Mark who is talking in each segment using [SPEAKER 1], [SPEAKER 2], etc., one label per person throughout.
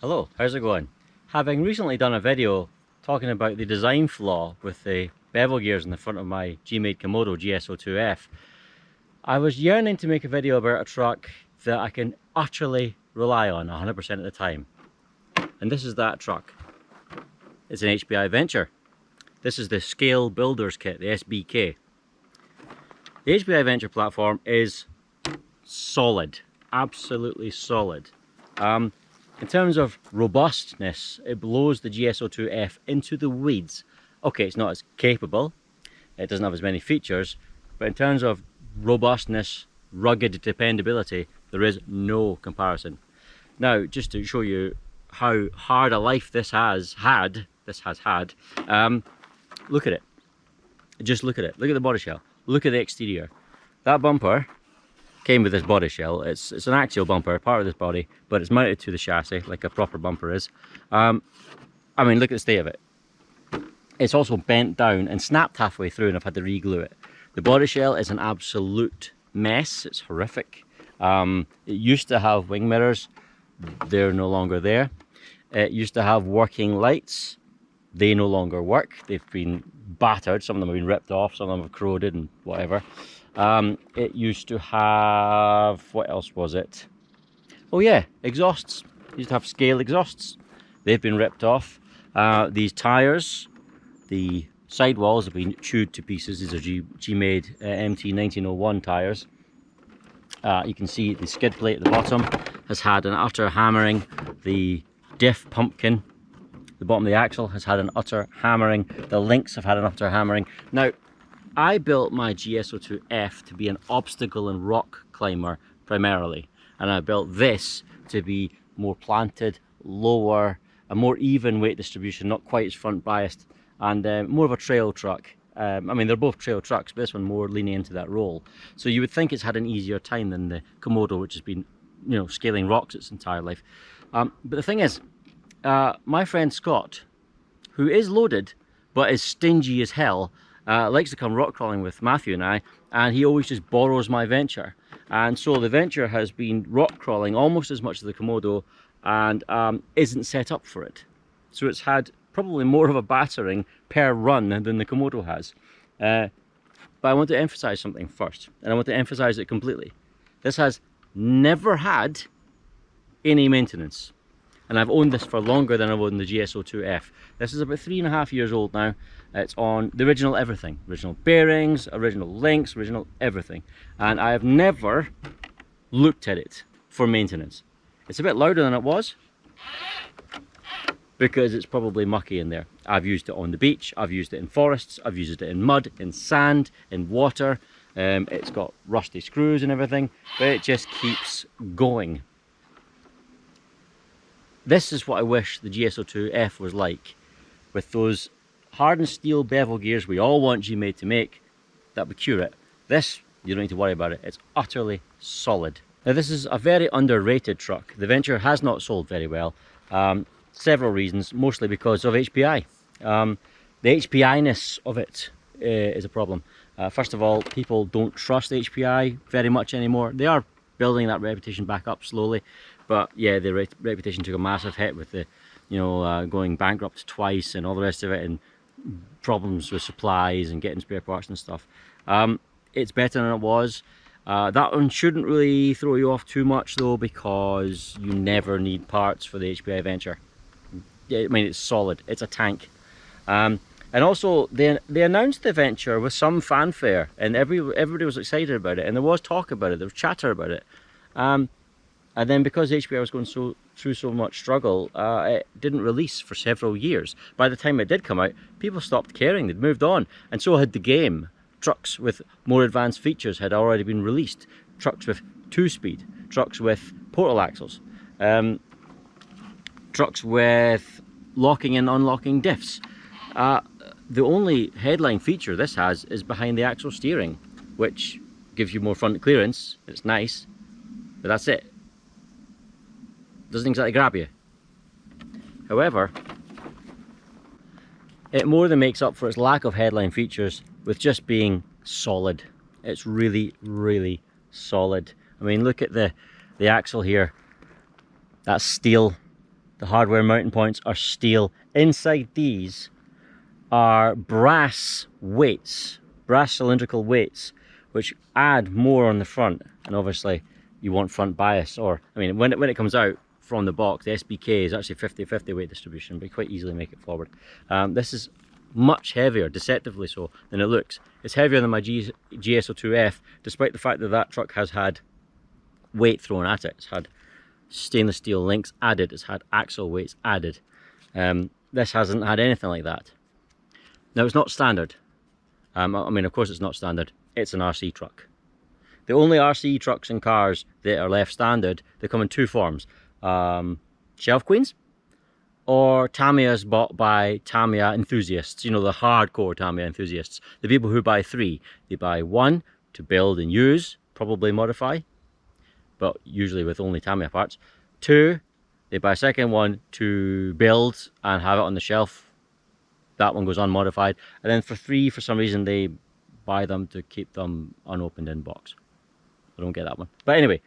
[SPEAKER 1] Hello, how's it going? Having recently done a video talking about the design flaw with the bevel gears in the front of my G-Made Komodo GS02F, I was yearning to make a video about a truck that I can utterly rely on 100% of the time. And this is that truck. It's an HPI Venture. This is the Scale Builders Kit, the SBK. The HPI Venture platform is solid, absolutely solid. In terms of robustness, it blows the GS02F into the weeds. Okay, it's not as capable, it doesn't have as many features, but in terms of robustness, rugged dependability, there is no comparison. Now, just to show you how hard a life this has had, look at it. Just look at it. Look at the body shell. Look at the exterior. That bumper came with this body shell. It's an axial bumper, part of this body, but it's mounted to the chassis like a proper bumper is. I mean, look at the state of it. It's also bent down and snapped halfway through, and I've had to re-glue it. The body shell is an absolute mess. It's horrific. It used to have wing mirrors. They're no longer there. It used to have working lights. They no longer work. They've been battered. Some of them have been ripped off. Some of them have corroded and whatever. It used to have, what else was it? Oh yeah, exhausts. It used to have scale exhausts. They've been ripped off. These tyres, the sidewalls have been chewed to pieces. These are G-Made MT 1901 tyres. You can see the skid plate at the bottom has had an utter hammering. The diff pumpkin, the bottom of the axle, has had an utter hammering. The links have had an utter hammering. Now, I built my GS02F to be an obstacle and rock climber primarily, and I built this to be more planted, lower, a more even weight distribution, not quite as front biased, and more of a trail truck. I mean, they're both trail trucks, but this one more leaning into that role. So you would think it's had an easier time than the Komodo, which has been, you know, scaling rocks its entire life. But the thing is, my friend Scott, who is loaded but is stingy as hell, likes to come rock crawling with Matthew and I, and he always just borrows my Venture. And so the Venture has been rock crawling almost as much as the Komodo, and isn't set up for it. So it's had probably more of a battering per run than the Komodo has. But I want to emphasize something first, and I want to emphasize it completely. This has never had any maintenance. And I've owned this for longer than I've owned the GS02F. This is about 3.5 years old now. It's on the original everything. Original bearings, original links, original everything. And I have never looked at it for maintenance. It's a bit louder than it was, because it's probably mucky in there. I've used it on the beach, I've used it in forests, I've used it in mud, in sand, in water. It's got rusty screws and everything, but it just keeps going. This is what I wish the GS02F was like, with those hardened steel bevel gears we all want G-Made to make. That would cure it. This, you don't need to worry about it. It's utterly solid. Now, this is a very underrated truck. The Venture has not sold very well. Several reasons, mostly because of HPI. The HPI-ness of it is a problem. First of all, people don't trust HPI very much anymore. They are building that reputation back up slowly, but yeah, the reputation took a massive hit with the, you know, going bankrupt twice and all the rest of it, and problems with supplies and getting spare parts and stuff. It's better than it was. That one shouldn't really throw you off too much though, because you never need parts for the HPI Venture. I mean, it's solid, it's a tank. And also, they announced the Venture with some fanfare, and everybody was excited about it, and there was talk about it, there was chatter about it. And then because HPI was going through so much struggle, it didn't release for several years. By the time it did come out, people stopped caring, they'd moved on, and so had the game. Trucks with more advanced features had already been released. Trucks with 2-speed, trucks with portal axles, trucks with locking and unlocking diffs. The only headline feature this has is behind the axle steering, which gives you more front clearance. It's nice, but that's it. Doesn't exactly grab you. However, it more than makes up for its lack of headline features with just being solid. It's really, really solid. I mean, look at the axle here. That's steel. The hardware mounting points are steel. Inside these are brass weights, brass cylindrical weights, which add more on the front. And obviously you want front bias, or I mean, when it comes out from the box, the SBK is actually 50-50 weight distribution, but you quite easily make it forward. This is much heavier, deceptively so, than it looks. It's heavier than my GS02F, despite the fact that that truck has had weight thrown at it. It's had stainless steel links added, it's had axle weights added. This hasn't had anything like that. Now, it's not standard. I mean, of course it's not standard. It's an RC truck. The only RC trucks and cars that are left standard, they come in two forms. Shelf queens, or Tamiyas bought by Tamiya enthusiasts, you know, the hardcore Tamiya enthusiasts. The people who buy three. They buy one to build and use, probably modify, but usually with only Tamiya parts. Two, they buy a second one to build and have it on the shelf. That one goes unmodified. And then for three, for some reason, they buy them to keep them unopened in box. I don't get that one. But anyway,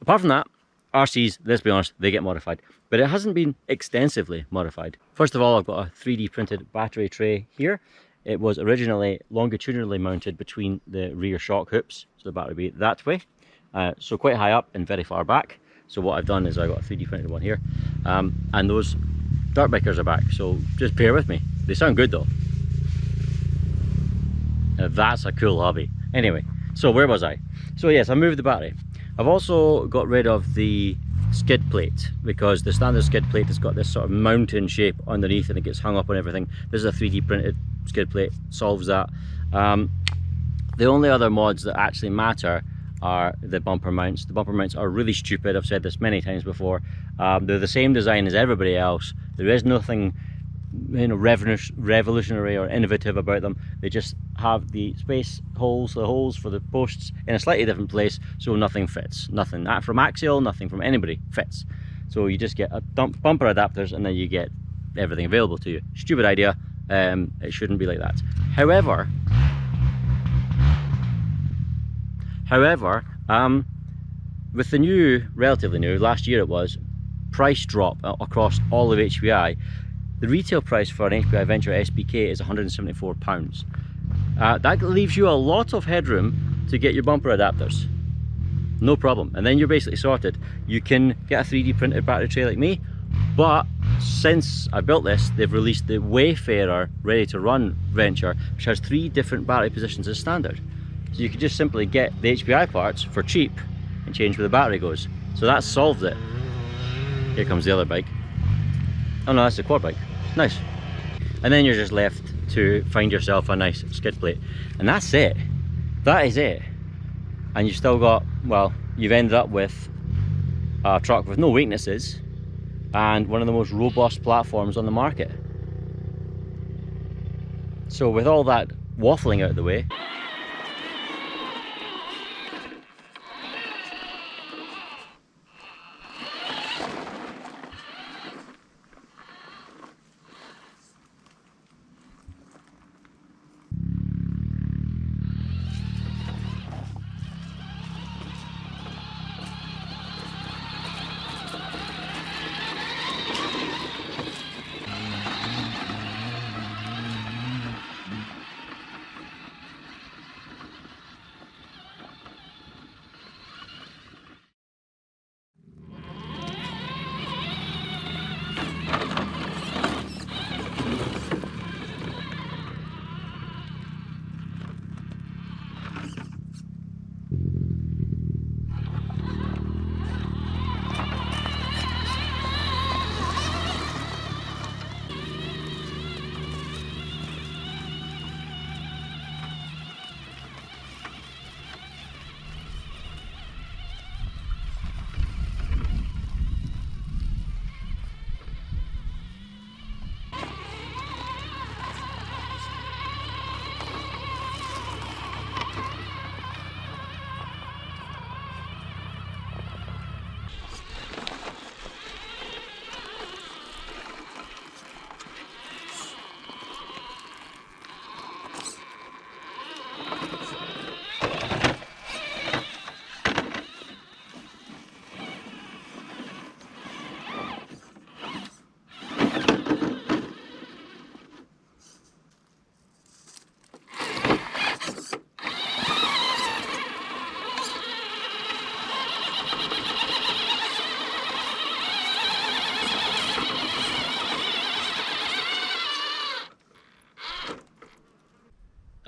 [SPEAKER 1] apart from that, RCs, let's be honest, they get modified. But it hasn't been extensively modified. First of all, I've got a 3D printed battery tray here. It was originally longitudinally mounted between the rear shock hoops, so the battery would be that way. So quite high up and very far back. So what I've done is I got a 3D printed one here. And those dirt bikers are back, so just bear with me. They sound good though. That's a cool hobby. Anyway, so where was I? So yes, I moved the battery. I've also got rid of the skid plate, because the standard skid plate has got this sort of mountain shape underneath and it gets hung up on everything. This is a 3D printed skid plate, solves that. The only other mods that actually matter are the bumper mounts. The bumper mounts are really stupid. I've said this many times before. They're the same design as everybody else. There is nothing, you know, revolutionary or innovative about them. They just have the space holes, the holes for the posts in a slightly different place, so nothing fits. Nothing from axial, nothing from anybody fits. So you just get a bumper adapters and then you get everything available to you. Stupid idea. It shouldn't be like that. However, with the new, relatively new, last year it was, price drop across all of HPI, the retail price for an HPI Venture SBK is £174. That leaves you a lot of headroom to get your bumper adapters. No problem. And then you're basically sorted. You can get a 3D printed battery tray like me, but since I built this, they've released the Wayfarer Ready to Run Venture, which has 3 different battery positions as standard. So you can just simply get the HPI parts for cheap and change where the battery goes. So that solves it. Here comes the other bike. Oh no, that's the quad bike. Nice. And then you're just left to find yourself a nice skid plate. And that's it. That is it. And you've still got, well, you've ended up with a truck with no weaknesses and one of the most robust platforms on the market. So with all that waffling out of the way,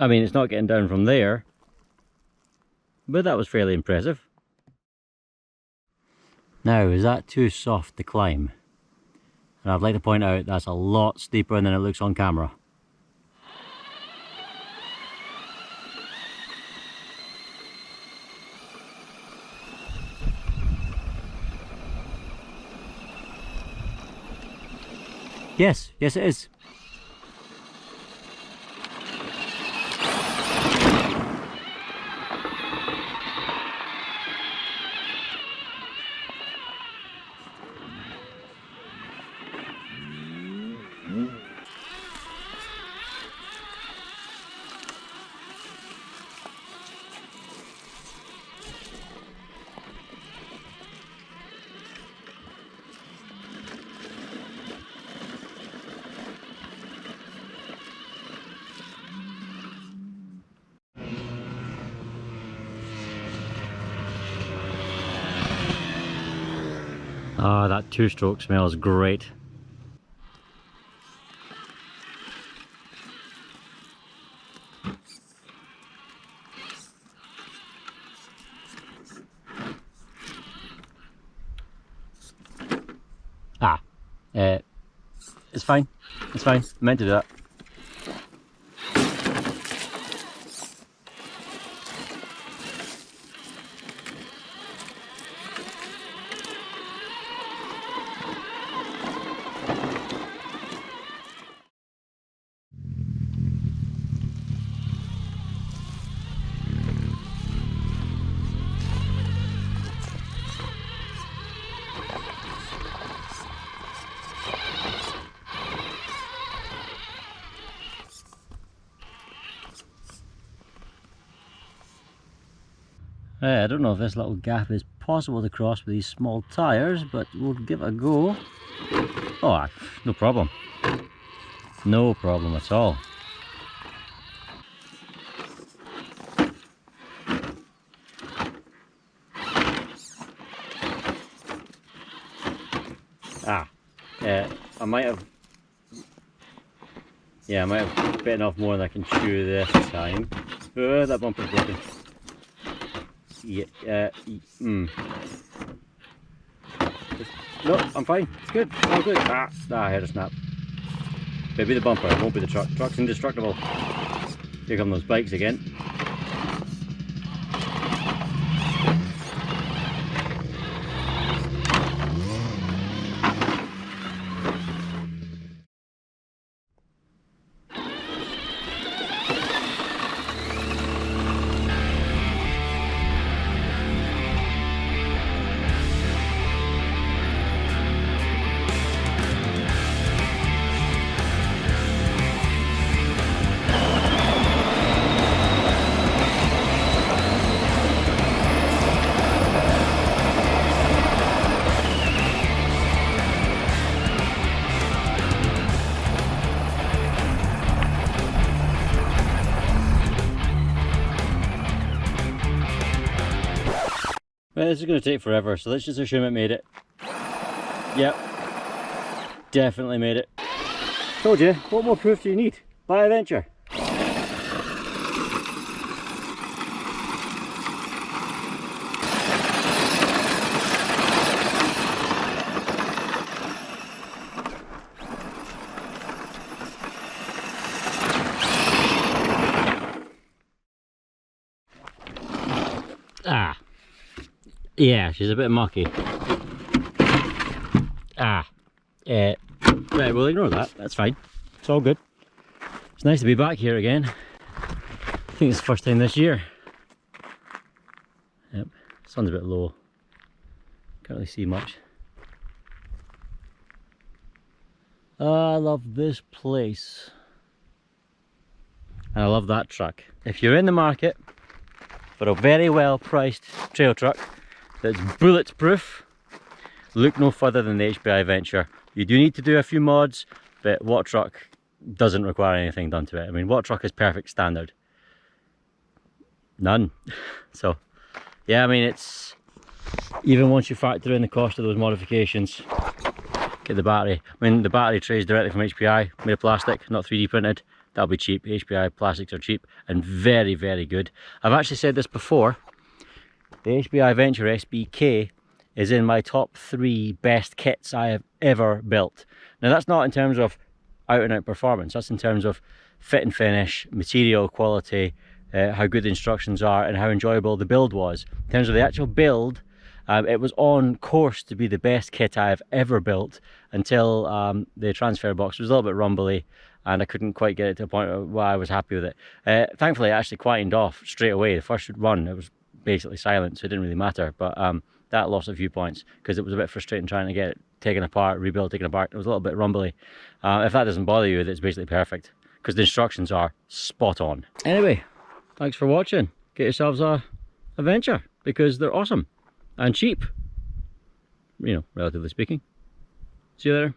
[SPEAKER 1] I mean, it's not getting down from there, but that was fairly impressive. Now, is that too soft to climb? And I'd like to point out that's a lot steeper than it looks on camera. Yes, yes it is. Ah, that two-stroke smells great. It's fine. It's fine. I meant to do that. I don't know if this little gap is possible to cross with these small tyres, but we'll give it a go. Oh, no problem. No problem at all. I might have... Yeah, I might have bitten off more than I can chew this time. Oh, that bumper's broken. Yeah, No, I'm fine. It's good. All good. I heard a snap. Maybe the bumper. It won't be the truck. Truck's indestructible. Here come those bikes again. Well, this is going to take forever, so let's just assume it made it. Yep, definitely made it. Told you, what more proof do you need? Buy a Venture. Yeah, she's a bit mucky. Right, we'll ignore that. That's fine. It's all good. It's nice to be back here again. I think it's the first time this year. Yep, sun's a bit low. Can't really see much. I love this place. And I love that truck. If you're in the market for a very well priced trail truck that's bulletproof, look no further than the HPI Venture. You do need to do a few mods, but What Truck doesn't require anything done to it. I mean, What Truck is perfect standard. None. So, yeah, I mean, it's... Even once you factor in the cost of those modifications, get the battery. I mean, the battery tray is directly from HPI, made of plastic, not 3D printed. that'll be cheap. HPI plastics are cheap and very, very good. I've actually said this before, the HPI Venture SBK is in my top 3 best kits I have ever built. Now that's not in terms of out and out performance, that's in terms of fit and finish, material quality, how good the instructions are and how enjoyable the build was. In terms of the actual build, it was on course to be the best kit I've ever built until the transfer box was a little bit rumbly and I couldn't quite get it to a point where I was happy with it. Thankfully it actually quietened off straight away. The first run it was basically silent, so it didn't really matter, but that lost a few points because it was a bit frustrating trying to get it taken apart, rebuilt, taken apart. It was a little bit rumbly. If that doesn't bother you, it's basically perfect because the instructions are spot on. Anyway, thanks for watching. Get yourselves a Venture because they're awesome and cheap, you know, relatively speaking. See you later.